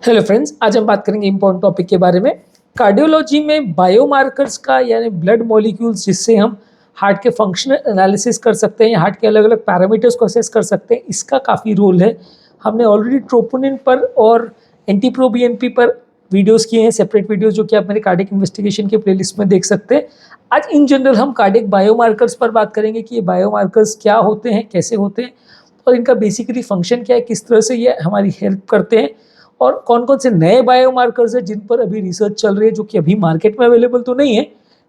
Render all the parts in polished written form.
Hello friends, आज हम बात करेंगे इम्पोर्टेंट टॉपिक के बारे में। कार्डियोलॉजी में बायोमार्कर्स का यानी ब्लड मॉलिक्यूल्स जिससे हम हार्ट के फंक्शनल एनालिसिस कर सकते हैं, हार्ट के अलग अलग पैरामीटर्स को असेस कर सकते हैं, इसका काफ़ी रोल है। हमने ऑलरेडी ट्रोपोनिन पर और एंटी प्रोबीएनपी पर वीडियोस किए हैं, सेपरेट वीडियोस, जो कि आप मेरे कार्डियक इन्वेस्टिगेशन के प्लेलिस्ट में देख सकते हैं। आज इन जनरल हम कार्डियक बायोमार्कर्स पर बात करेंगे कि ये बायोमार्कर्स क्या होते हैं, कैसे होते हैं और इनका बेसिकली फंक्शन क्या है, किस तरह से ये हमारी हेल्प करते हैं और कौन कौन से नए बायोमार्कर्स हैं जिन पर अभी रिसर्च चल रही है, जो कि अभी मार्केट में अवेलेबल तो नहीं है,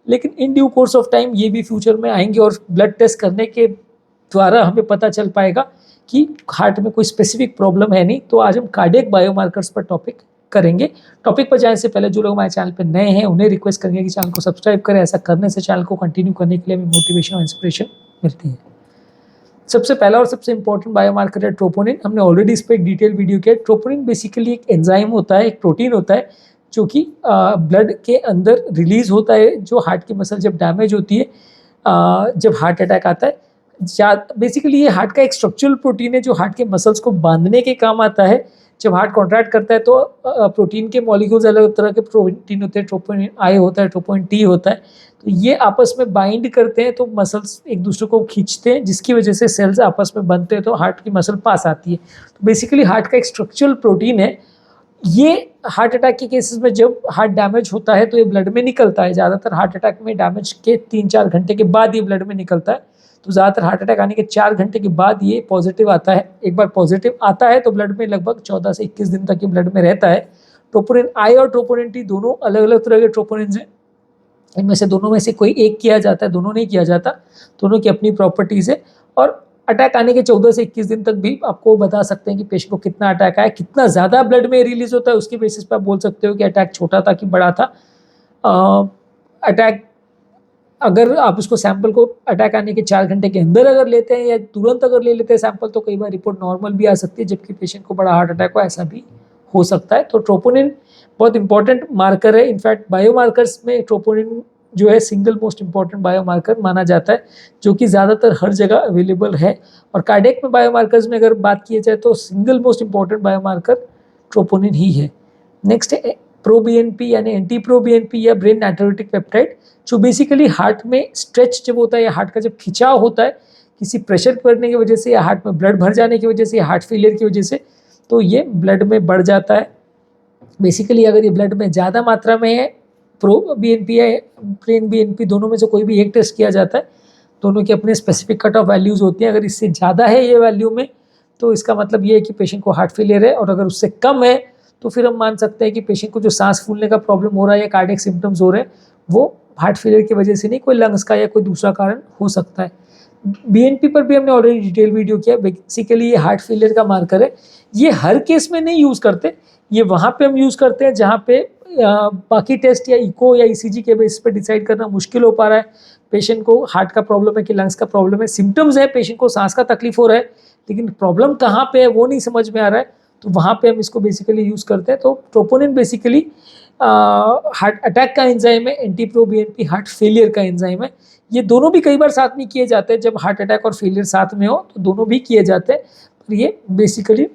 लेकिन in due course of time ये भी फ्यूचर में आएंगे और ब्लड टेस्ट करने के द्वारा हमें पता चल पाएगा कि हार्ट में कोई स्पेसिफिक प्रॉब्लम है नहीं। तो आज हम कार्डियक बायोमार्कर्स पर टॉपिक करेंगे। टॉपिक पर जाने से पहले जो लोग हमारे चैनल पर नए हैं उन्हें रिक्वेस्ट करेंगे कि चैनल को सब्सक्राइब करें। ऐसा करने से चैनल को कंटिन्यू करने के लिए हमें मोटिवेशन और इंस्पिरेशन मिलती है। सबसे पहला और सबसे इंपॉर्टेंट बायोमार्कर है ट्रोपोनिन। हमने ऑलरेडी इस पर एक डिटेल वीडियो किया है। ट्रोपोनिन बेसिकली एक एंजाइम होता है, एक प्रोटीन होता है जो कि ब्लड के अंदर रिलीज होता है। जो हार्ट की मसल जब डैमेज होती है, जब हार्ट अटैक आता है, बेसिकली ये हार्ट का एक स्ट्रक्चरल प्रोटीन है जो हार्ट के मसल्स को बांधने के काम आता है। जब हार्ट कॉन्ट्रैक्ट करता है तो प्रोटीन के मॉलिक्यूल्स अलग तरह के प्रोटीन होते हैं, ट्रोपोनिन आई होता है, ट्रोपोनिन टी होता है, तो ये आपस में बाइंड करते हैं, तो मसल्स एक दूसरे को खींचते हैं, जिसकी वजह से सेल्स आपस में बनते हैं, तो हार्ट की मसल पास आती है। तो बेसिकली हार्ट का एक स्ट्रक्चरल प्रोटीन है। ये हार्ट अटैक के केसेस में जब हार्ट डैमेज होता है तो ये ब्लड में निकलता है। ज़्यादातर हार्ट अटैक में डैमेज के 3-4 घंटे के बाद ये ब्लड में निकलता है। तो ज़्यादातर हार्ट अटैक आने के 4 घंटे के बाद ये पॉजिटिव आता है। एक बार पॉजिटिव आता है तो ब्लड में लगभग 14 से 21 दिन तक ये ब्लड में रहता है। ट्रोपोनिन आई और ट्रोपोनिन टी दोनों अलग अलग तरह के ट्रोपोनिन हैं। इनमें से दोनों में से कोई एक किया जाता है, दोनों नहीं किया जाता। दोनों की अपनी प्रॉपर्टीज़ है और अटैक आने के 14 से 21 दिन तक भी आपको बता सकते हैं कि पेशेंट को कितना अटैक आया, कितना ज़्यादा ब्लड में रिलीज होता है, उसके बेसिस पर आप बोल सकते हो कि अटैक छोटा था कि बड़ा था। अटैक अगर आप उसको सैंपल को अटैक आने के 4 घंटे के अंदर अगर लेते हैं या तुरंत अगर ले लेते हैं सैंपल, तो कई बार रिपोर्ट नॉर्मल भी आ सकती है, जबकि पेशेंट को बड़ा हार्ट अटैक हो, ऐसा भी हो सकता है। तो ट्रोपोनिन बहुत इंपॉर्टेंट मार्कर है। इनफैक्ट बायोमार्कर्स में ट्रोपोनिन जो है सिंगल मोस्ट इंपॉर्टेंट बायोमार्कर माना जाता है, जो कि ज़्यादातर हर जगह अवेलेबल है। और कार्डियक में बायोमार्कर्स में अगर बात की जाए तो single most important biomarker troponin ही है। नेक्स्ट है प्रो बीएनपी यानी एंटी प्रो बीएनपी या ब्रेन नाइट्रोलिटिक पेप्टाइड, जो बेसिकली हार्ट में स्ट्रेच जब होता है या हार्ट का जब खिंचाव होता है किसी प्रेशर पड़ने की वजह से या हार्ट में ब्लड भर जाने की वजह से या हार्ट फेलियर की वजह से, तो ये ब्लड में बढ़ जाता है। बेसिकली अगर ये ब्लड में ज़्यादा मात्रा में है, प्रो बीएनपी या प्लेन बीएनपी दोनों में से कोई भी एक टेस्ट किया जाता है। दोनों की अपने स्पेसिफिक कट ऑफ वैल्यूज़ होती हैं। अगर इससे ज़्यादा है ये वैल्यू में तो इसका मतलब ये है कि पेशेंट को हार्ट फेलियर है, और अगर उससे कम है तो फिर हम मान सकते हैं कि पेशेंट को जो सांस फूलने का प्रॉब्लम हो रहा है या कार्डियक सिम्टम्स हो रहे हैं वो हार्ट फेलियर की वजह से नहीं, कोई लंग्स का या कोई दूसरा कारण हो सकता है। बीएनपी पर भी हमने ऑलरेडी डिटेल वीडियो किया। बेसिकली ये हार्ट फेलियर का मार्कर है। ये हर केस में नहीं यूज़ करते, ये वहाँ पे हम यूज़ करते हैं जहाँ पे बाकी टेस्ट या इको या ईसीजी के बेसिस पे डिसाइड करना मुश्किल हो पा रहा है। पेशेंट को हार्ट का प्रॉब्लम है कि लंग्स का प्रॉब्लम है, सिम्टम्स है, पेशेंट को सांस का तकलीफ हो रहा है, लेकिन प्रॉब्लम कहाँ पे है वो नहीं समझ में आ रहा है, तो वहाँ पे हम इसको बेसिकली यूज़ करते हैं। तो ट्रोपोनिन बेसिकली हार्ट अटैक का एंजाइम है, anti pro BNP heart failure का एंजाइम है। ये दोनों भी कई बार साथ में किए जाते हैं। जब हार्ट अटैक और फेलियर साथ में हो तो दोनों भी किए जाते हैं, पर ये बेसिकली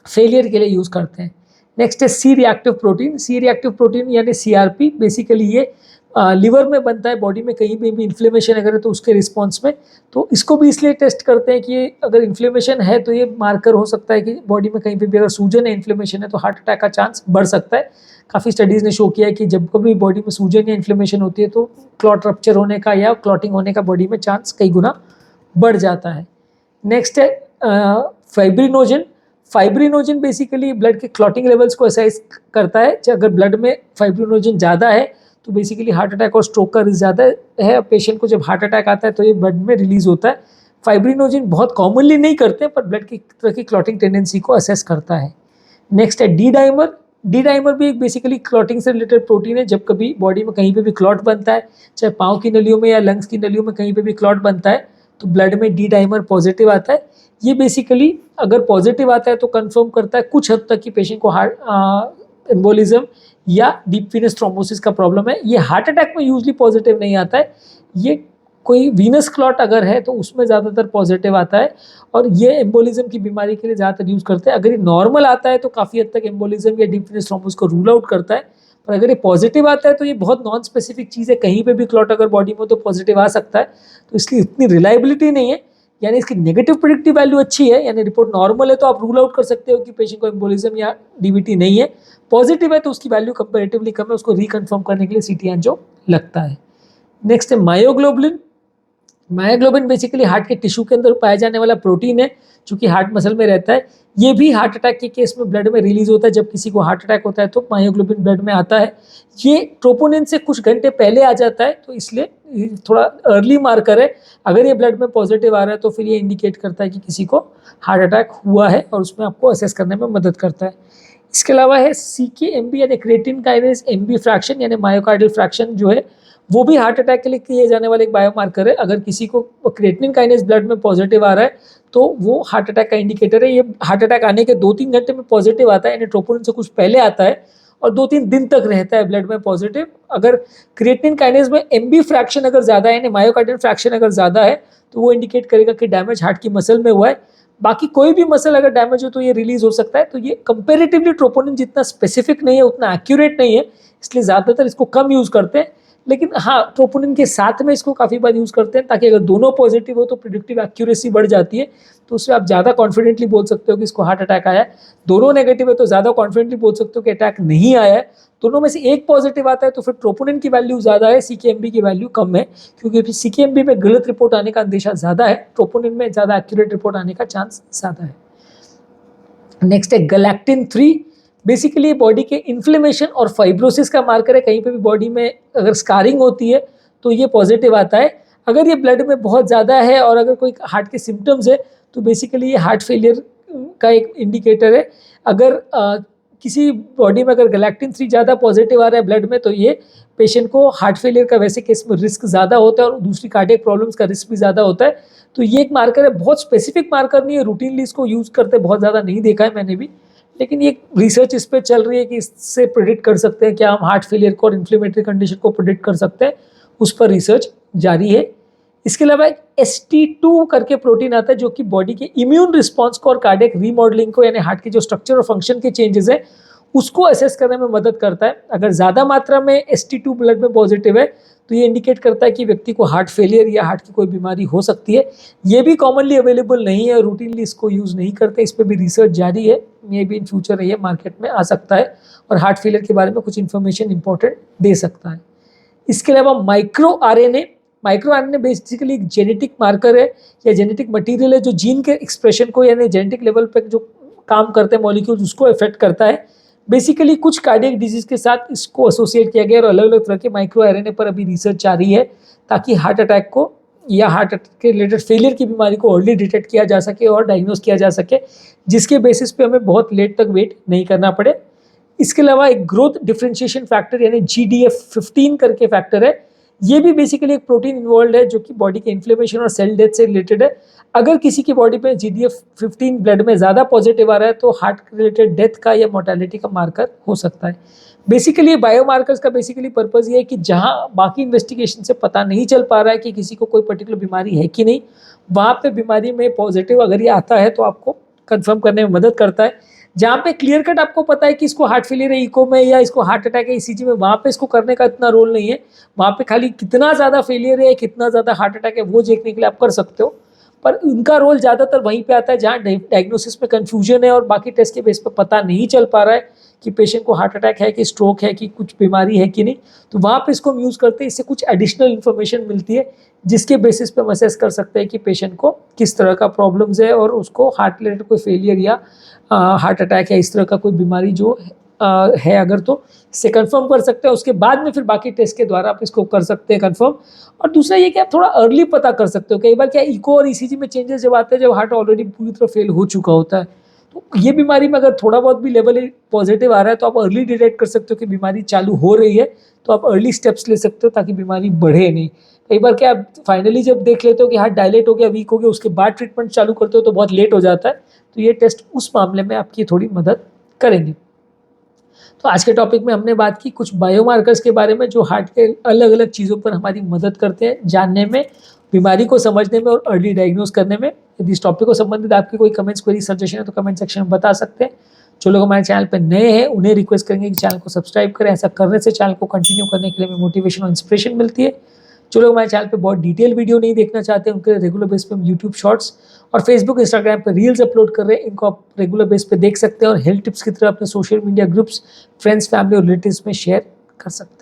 फेलियर के लिए यूज़ करते हैं। नेक्स्ट है C reactive protein. C reactive protein यानी सीआरपी, बेसिकली ये लिवर में बनता है। बॉडी में कहीं भी इन्फ्लेमेशन अगर है तो उसके रिस्पॉन्स में, तो इसको भी इसलिए टेस्ट करते हैं कि अगर इन्फ्लेमेशन है तो ये मार्कर हो सकता है कि बॉडी में कहीं पे भी अगर सूजन है, इन्फ्लेमेशन है, तो हार्ट अटैक का चांस बढ़ सकता है। काफ़ी स्टडीज़ ने शो किया है कि जब कभी बॉडी में सूजन या इन्फ्लेमेशन होती है तो क्लॉट रप्चर होने का या क्लॉटिंग होने का बॉडी में चांस कई गुना बढ़ जाता है। नेक्स्ट है फाइब्रिनोजन। फाइब्रिनोजन बेसिकली ब्लड के क्लॉटिंग लेवल्स को असेस करता है। अगर ब्लड में फाइब्रिनोजन ज़्यादा है तो बेसिकली हार्ट अटैक और स्ट्रोक का रिस्क ज़्यादा है। पेशेंट को जब हार्ट अटैक आता है तो ये ब्लड में रिलीज होता है। फाइब्रिनोजन बहुत कॉमनली नहीं करते पर ब्लड की तरह की क्लॉटिंग टेंडेंसी को असेस करता है। नेक्स्ट है डी डाइमर। डी डाइमर भी एक बेसिकली क्लॉटिंग से रिलेटेड प्रोटीन है। जब कभी बॉडी में कहीं पे भी क्लॉट बनता है, चाहे पाँव की नलियों में या लंग्स की नलियों में कहीं पे भी क्लॉट बनता है, तो ब्लड में डी डाइमर पॉजिटिव आता है। ये बेसिकली अगर पॉजिटिव आता है तो कंफर्म करता है कुछ हद तक कि पेशेंट को हार्ट एम्बोलिज्म या डीप वेनस थ्रोम्बोसिस का प्रॉब्लम है। ये हार्ट अटैक में यूजली पॉजिटिव नहीं आता है, ये कोई वीनस क्लॉट अगर है तो उसमें ज़्यादातर पॉजिटिव आता है, और ये एम्बोलिज्म की बीमारी के लिए ज़्यादातर यूज़ करते हैं। अगर ये नॉर्मल आता है तो काफ़ी हद तक एम्बोलिज्म या डीप वेनस थ्रोम्बोसिस को रूल आउट करता है, पर अगर ये पॉजिटिव आता है तो ये बहुत नॉन स्पेसिफिक चीज़ है, कहीं पे भी क्लॉट अगर बॉडी में तो पॉजिटिव आ सकता है, तो इसलिए इतनी रिलायबिलिटी नहीं है। यानी इसकी नेगेटिव प्रेडिक्टिव वैल्यू अच्छी है, यानी रिपोर्ट नॉर्मल है तो आप रूल आउट कर सकते हो कि पेशेंट को एम्बोलिज्म या डीवीटी नहीं है। पॉजिटिव है तो उसकी वैल्यू कंपेरेटिवली कम है, उसको रिकन्फर्म करने के लिए सीटी एंजियो लगता है। नेक्स्ट है मायोग्लोबिन। मायोग्लोबिन बेसिकली हार्ट के टिश्यू के अंदर पाया जाने वाला प्रोटीन है, जो कि हार्ट मसल में रहता है। ये भी हार्ट अटैक के केस में ब्लड में रिलीज होता है। जब किसी को हार्ट अटैक होता है तो मायोग्लोबिन ब्लड में आता है। ये ट्रोपोनिन से कुछ घंटे पहले आ जाता है, तो इसलिए थोड़ा अर्ली मार्कर है। अगर ये ब्लड में पॉजिटिव आ रहा है तो फिर ये इंडिकेट करता है कि किसी को हार्ट अटैक हुआ है, और उसमें आपको असेस करने में मदद करता है। इसके अलावा है CK-MB यानी क्रिएटिन काइनेज MB फ्रैक्शन यानी मायोकार्डियल फ्रैक्शन, जो है वो भी हार्ट अटैक के लिए किए जाने वाले एक बायोमार्कर है। अगर किसी को क्रिएटिनिन काइनेज ब्लड में पॉजिटिव आ रहा है तो वो हार्ट अटैक का इंडिकेटर है। ये हार्ट अटैक आने के 2-3 घंटे में पॉजिटिव आता है, यानी ट्रोपोनिन से कुछ पहले आता है, और 2-3 दिन तक रहता है ब्लड में पॉजिटिव। अगर क्रिएटिनिन काइनेज में MB फ्रैक्शन अगर ज़्यादा है, यानी मायोकार्डियल फ्रैक्शन अगर ज़्यादा है, तो वो इंडिकेट करेगा कि डैमेज हार्ट की मसल में हुआ है। बाकी कोई भी मसल अगर डैमेज हो तो ये रिलीज हो सकता है। तो ये कंपेरेटिवली ट्रोपोनिन जितना स्पेसिफिक नहीं है, उतना एक्यूरेट नहीं है, इसलिए ज़्यादातर इसको कम यूज़ करते हैं। लेकिन हाँ, ट्रोपोनिन के साथ में इसको काफ़ी बार यूज़ करते हैं, ताकि अगर दोनों पॉजिटिव हो तो प्रिडिक्टिव एक्यूरेसी बढ़ जाती है, तो उससे आप ज़्यादा कॉन्फिडेंटली बोल सकते हो कि इसको हार्ट अटैक आया है। दोनों नेगेटिव है तो ज़्यादा कॉन्फिडेंटली बोल सकते हो कि अटैक नहीं आया है। दोनों में से एक पॉजिटिव आता है तो फिर ट्रोपोनिन की वैल्यू ज़्यादा है, CK-MB की वैल्यू कम है, क्योंकि फिर CK-MB में गलत रिपोर्ट आने का अंदेशा ज़्यादा है, ट्रोपोनिन में ज़्यादा एक्यूरेट रिपोर्ट आने का चांस ज़्यादा है। नेक्स्ट है गैलेक्टिन-3। बेसिकली बॉडी के इन्फ्लेमेशन और फाइब्रोसिस का मार्कर है। कहीं पे भी बॉडी में अगर स्कारिंग होती है तो ये पॉजिटिव आता है। अगर ये ब्लड में बहुत ज़्यादा है और अगर कोई हार्ट के सिम्टम्स है तो बेसिकली ये हार्ट फेलियर का एक इंडिकेटर है। अगर किसी बॉडी में अगर गैलेक्टिन-3 ज़्यादा पॉजिटिव आ रहा है ब्लड में, तो ये पेशेंट को हार्ट फेलियर का वैसे केस में रिस्क ज़्यादा होता है, और दूसरी कार्डियक प्रॉब्लम्स का रिस्क भी ज़्यादा होता है। तो ये एक मार्कर है, बहुत स्पेसिफिक मार्कर नहीं है, रूटीनली इसको यूज़ करते बहुत ज़्यादा नहीं देखा है मैंने भी, लेकिन ये रिसर्च इस पर चल रही है कि इससे प्रिडिक्ट कर सकते हैं क्या हम हार्ट फेलियर को और इन्फ्लेमेटरी कंडीशन को प्रिडिक्ट कर सकते हैं, उस पर रिसर्च जारी है। इसके अलावा एक ST2 करके प्रोटीन आता है, जो कि बॉडी के इम्यून रिस्पॉन्स को और कार्डियक रीमॉडलिंग को, यानी हार्ट के जो स्ट्रक्चर और फंक्शन के चेंजेस है उसको असेस करने में मदद करता है। अगर ज़्यादा मात्रा में ST2 ब्लड में पॉजिटिव है तो ये इंडिकेट करता है कि व्यक्ति को हार्ट फेलियर या हार्ट की कोई बीमारी हो सकती है। ये भी कॉमनली अवेलेबल नहीं है, रूटीनली इसको यूज़ नहीं करते, इस पर भी रिसर्च जारी है। मे बी इन फ्यूचर ये मार्केट में आ सकता है और हार्ट फेलियर के बारे में कुछ इन्फॉर्मेशन इंपॉर्टेंट दे सकता है। इसके अलावा माइक्रो आरएनए बेसिकली एक जेनेटिक मार्कर है या जेनेटिक मटेरियल है, जो जीन के एक्सप्रेशन को यानी जेनेटिक लेवल पर जो काम करते हैं मॉलिक्यूल्स उसको इफेक्ट करता है। बेसिकली कुछ कार्डियक डिजीज के साथ इसको एसोसिएट किया गया और अलग अलग तरह के माइक्रो आरएनए पर अभी रिसर्च जारी है, ताकि हार्ट अटैक को या हार्ट अटैक के रिलेटेड फेलियर की बीमारी को अर्ली डिटेक्ट किया जा सके और डायग्नोज किया जा सके, जिसके बेसिस पे हमें बहुत लेट तक वेट नहीं करना पड़े। इसके अलावा एक ग्रोथ डिफरेंशिएशन फैक्टर यानी GDF15 करके फैक्टर है। ये भी बेसिकली एक प्रोटीन इन्वॉल्व है जो कि बॉडी के इन्फ्लेमेशन और सेल डेथ से रिलेटेड है। अगर किसी की बॉडी में GDF15 ब्लड में ज़्यादा पॉजिटिव आ रहा है तो हार्ट रिलेटेड डेथ का या मोर्टेलिटी का मार्कर हो सकता है। बेसिकली बायोमार्कर्स का बेसिकली पर्पज़ ये है कि जहाँ बाकी इन्वेस्टिगेशन से पता नहीं चल पा रहा है कि किसी को कोई पर्टिकुलर बीमारी है कि नहीं, वहाँ पे बीमारी में पॉजिटिव अगर ये आता है तो आपको कंफर्म करने में मदद करता है। जहाँ पे क्लियर कट आपको पता है कि इसको हार्ट फेलियर है इको में या इसको हार्ट अटैक है ECG में, वहाँ पे इसको करने का इतना रोल नहीं है। वहाँ पे खाली कितना ज़्यादा फेलियर है, कितना ज़्यादा हार्ट अटैक है वो देखने के लिए आप कर सकते हो, पर उनका रोल ज़्यादातर वहीं पे आता है जहाँ डायग्नोसिस में कन्फ्यूजन है और बाकी टेस्ट के बेस पर पता नहीं चल पा रहा है कि पेशेंट को हार्ट अटैक है कि स्ट्रोक है कि कुछ बीमारी है कि नहीं। तो वहाँ पे इसको हम यूज़ करते हैं, इससे कुछ एडिशनल इन्फॉर्मेशन मिलती है जिसके बेसिस पे हम असेस कर सकते हैं कि पेशेंट को किस तरह का प्रॉब्लम्स है और उसको हार्ट रिलेटेड कोई फेलियर या हार्ट अटैक या इस तरह का कोई बीमारी जो है अगर तो इससे कंफर्म कर सकते हैं। उसके बाद में फिर बाकी टेस्ट के द्वारा आप इसको कर सकते हैं कंफर्म। और दूसरा ये कि आप थोड़ा अर्ली पता कर सकते हो। कई बार क्या इको और ECG में चेंजेस जब आते हैं जब हार्ट ऑलरेडी पूरी तरह फेल हो चुका होता है, तो ये बीमारी में अगर थोड़ा बहुत भी लेवल पॉजिटिव आ रहा है तो आप अर्ली डिटेक्ट कर सकते हो कि बीमारी चालू हो रही है, तो आप अर्ली स्टेप्स ले सकते हो ताकि बीमारी बढ़े नहीं। कई बार क्या आप फाइनली जब देख लेते हो कि हार्ट डायलेट हो गया, वीक हो गया, उसके बाद ट्रीटमेंट चालू करते हो तो बहुत लेट हो जाता है। तो ये टेस्ट उस मामले में आपकी थोड़ी मदद करेंगे। तो आज के टॉपिक में हमने बात की कुछ बायोमार्कर्स के बारे में जो हार्ट के अलग अलग चीज़ों पर हमारी मदद करते हैं जानने में बीमारी को समझने में और अर्ली डायग्नोज करने में। यदि इस टॉपिक को संबंधित आपके कोई कमेंट्स, क्वेरी, सजेशन है तो कमेंट सेक्शन में बता सकते हैं। जो लोग हमारे चैनल पर नए हैं उन्हें रिक्वेस्ट करेंगे कि चैनल को सब्सक्राइब करें। ऐसा करने से चैनल को कंटिन्यू करने के लिए हमें मोटिवेशन और इंस्पिरेशन मिलती है। जो लोग हमारे चैनल पे बहुत डिटेल वीडियो नहीं देखना चाहते उनके लिए रेगुलर बेस पे हम यूट्यूब शॉर्ट्स और फेसबुक, इंस्टाग्राम पे रील्स अपलोड कर रहे हैं। इनको आप रेगुलर बेस पे देख सकते हैं और हेल्थ टिप्स की तरह अपने social media groups, friends, family और रिलेटिव्स में शेयर कर सकते हैं।